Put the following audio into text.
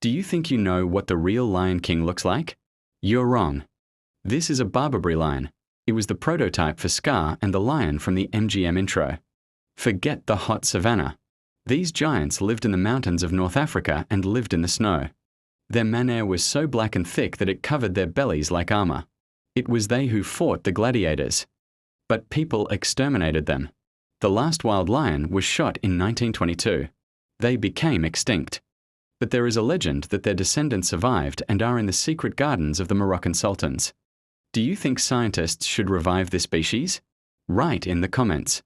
Do you think you know what the real Lion King looks like? You're wrong. This is a Barbary lion. It was the prototype for Scar and the lion from the MGM intro. Forget the hot savannah. These giants lived in the mountains of North Africa and lived in the snow. Their mane was so black and thick that it covered their bellies like armor. It was they who fought the gladiators. But people exterminated them. The last wild lion was shot in 1922. They became extinct. But there is a legend that their descendants survived and are in the secret gardens of the Moroccan sultans. Do you think scientists should revive this species? Write in the comments.